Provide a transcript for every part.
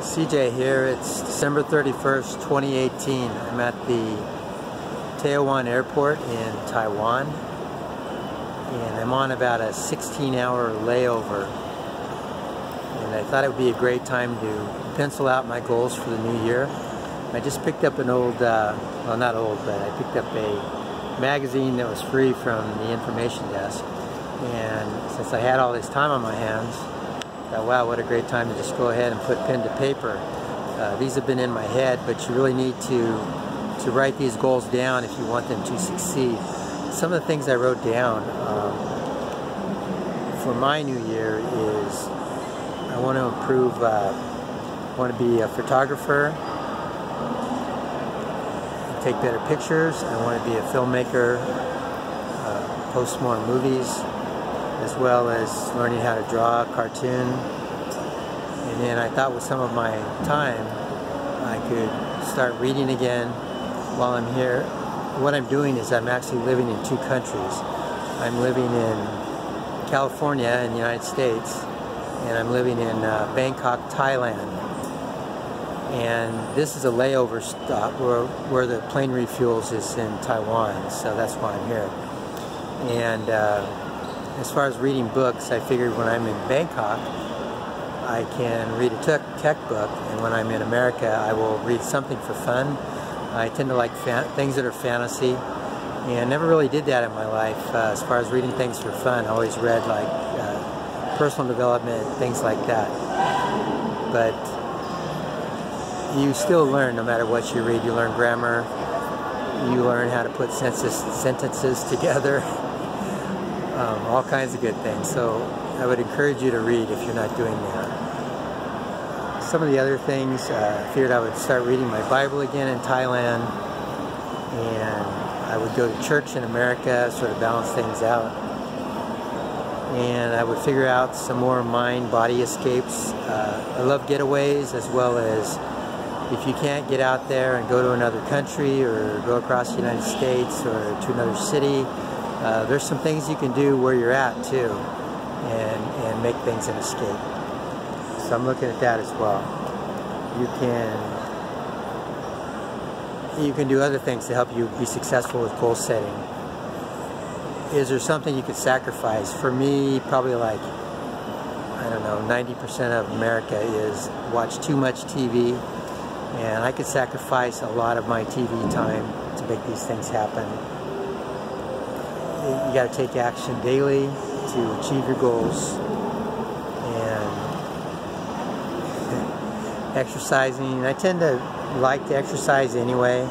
CJ here. It's December 31st, 2018. I'm at the Taiwan airport in Taiwan, and I'm on about a 16-hour layover. And I thought it would be a great time to pencil out my goals for the new year. I just picked up an old, well, not old, but I picked up a magazine that was free from the information desk. And since I had all this time on my hands, I thought, wow, what a great time to just go ahead and put pen to paper. These have been in my head, but you really need to write these goals down if you want them to succeed. Some of the things I wrote down for my new year is I want to improve, I want to be a photographer, take better pictures. I want to be a filmmaker, post more movies, as well as learning how to draw a cartoon. And then I thought with some of my time I could start reading again while I'm here. What I'm doing is I'm actually living in two countries. I'm living in California in the United States, and I'm living in Bangkok, Thailand. And this is a layover stop where the plane refuels is in Taiwan, so that's why I'm here. And as far as reading books, I figured when I'm in Bangkok, I can read a tech book, and when I'm in America, I will read something for fun. I tend to like things that are fantasy, and I never really did that in my life. As far as reading things for fun, I always read like personal development, things like that. But you still learn no matter what you read. You learn grammar, you learn how to put sentences together. All kinds of good things. So I would encourage you to read if you're not doing that. Some of the other things, I figured I would start reading my Bible again in Thailand, and I would go to church in America, sort of balance things out. And I would figure out some more mind-body escapes. I love getaways, as well as if you can't get out there and go to another country or go across the United States or to another city, there's some things you can do where you're at too, and make things an escape. So I'm looking at that as well. You can do other things to help you be successful with goal setting. Is there something you could sacrifice? For me, probably like, I don't know, 90% of America is watch too much TV, and I could sacrifice a lot of my TV time to make these things happen. You got to take action daily to achieve your goals, and exercising. I tend to like to exercise anyway,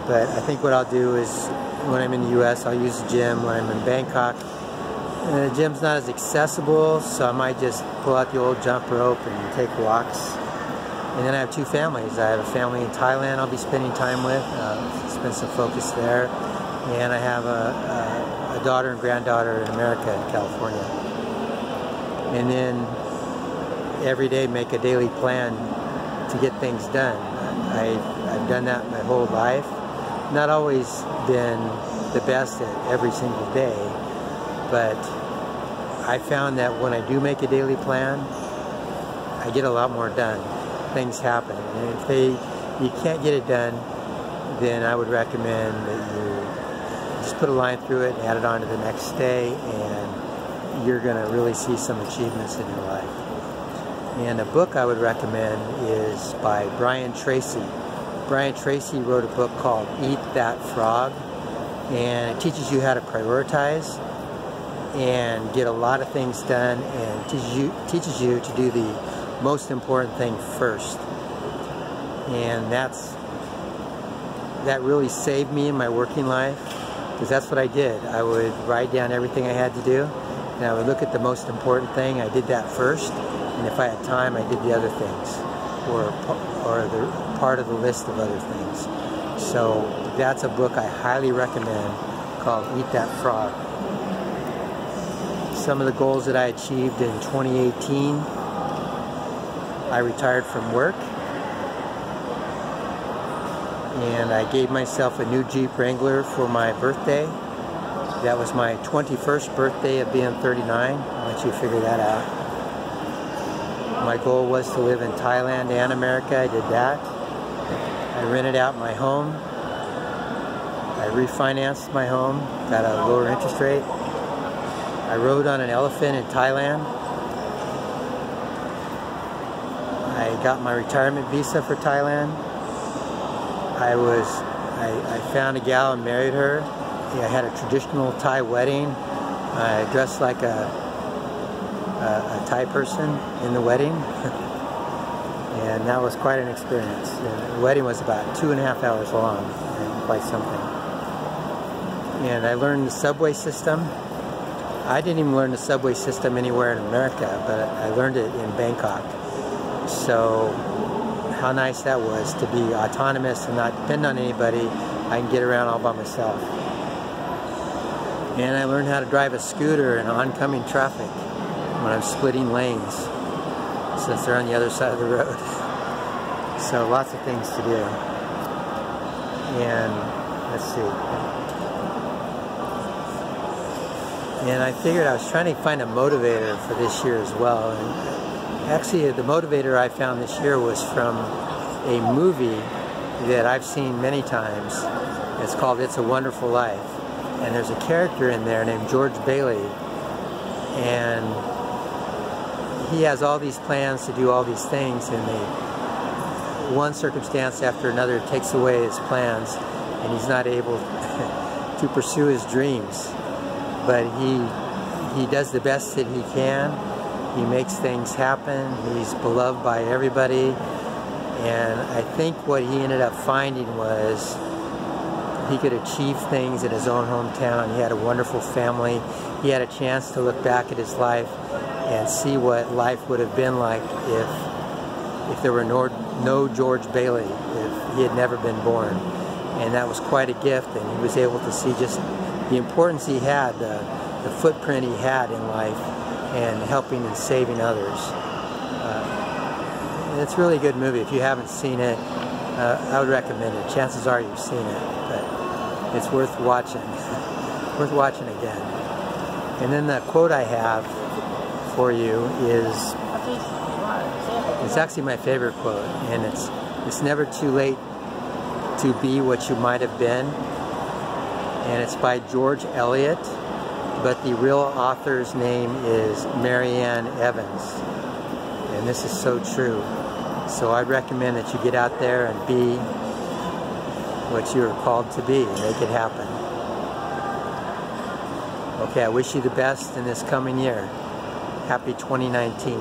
but I think what I'll do is when I'm in the US, I'll use the gym. When I'm in Bangkok, the gym's not as accessible, so I might just pull out the old jump rope and take walks. And then I have two families. I have a family in Thailand I'll be spending time with, spend some focus there. And I have a daughter and granddaughter in America, in California. And then every day make a daily plan to get things done. I've done that my whole life. Not always been the best at every single day, but I found that when I do make a daily plan, I get a lot more done. Things happen. And if you can't get it done, then I would recommend that you just put a line through it and add it on to the next day, and you're going to really see some achievements in your life. And a book I would recommend is by Brian Tracy. Brian Tracy wrote a book called Eat That Frog, and it teaches you how to prioritize and get a lot of things done, and teaches you to do the most important thing first. And that really saved me in my working life, because that's what I did. I would write down everything I had to do, and I would look at the most important thing. I did that first, and if I had time, I did the other things, or the part of the list of other things. So that's a book I highly recommend, called Eat That Frog. Some of the goals that I achieved in 2018: I retired from work, and I gave myself a new Jeep Wrangler for my birthday. That was my 21st birthday of being 39. I'll let you figure that out. My goal was to live in Thailand and America. I did that. I rented out my home. I refinanced my home, got a lower interest rate. I rode on an elephant in Thailand. I got my retirement visa for Thailand. I found a gal and married her. I had a traditional Thai wedding. I dressed like a Thai person in the wedding. And that was quite an experience. The wedding was about 2.5 hours long, and quite something. And I learned the subway system. I didn't even learn the subway system anywhere in America, but I learned it in Bangkok. So how nice that was to be autonomous and not depend on anybody. I can get around all by myself. And I learned how to drive a scooter in oncoming traffic when I'm splitting lanes, since they're on the other side of the road. So lots of things to do. And let's see. And I figured I was trying to find a motivator for this year as well. And actually, the motivator I found this year was from a movie that I've seen many times. It's called It's a Wonderful Life. And there's a character in there named George Bailey. And he has all these plans to do all these things, and one circumstance after another takes away his plans, and he's not able to pursue his dreams. But he does the best that he can. He makes things happen. He's beloved by everybody. And I think what he ended up finding was he could achieve things in his own hometown. He had a wonderful family. He had a chance to look back at his life and see what life would have been like if there were no George Bailey, if he had never been born. And that was quite a gift, and he was able to see just the importance he had, the footprint he had in life, and helping and saving others. It's a really good movie. If you haven't seen it, I would recommend it. Chances are you've seen it, but it's worth watching. Worth watching again. And then the quote I have for you is, it's actually my favorite quote, and it's never too late to be what you might have been. And it's by George Eliot, but the real author's name is Marianne Evans. And this is so true. So I'd recommend that you get out there and be what you're called to be, and make it happen. Okay, I wish you the best in this coming year. Happy 2019.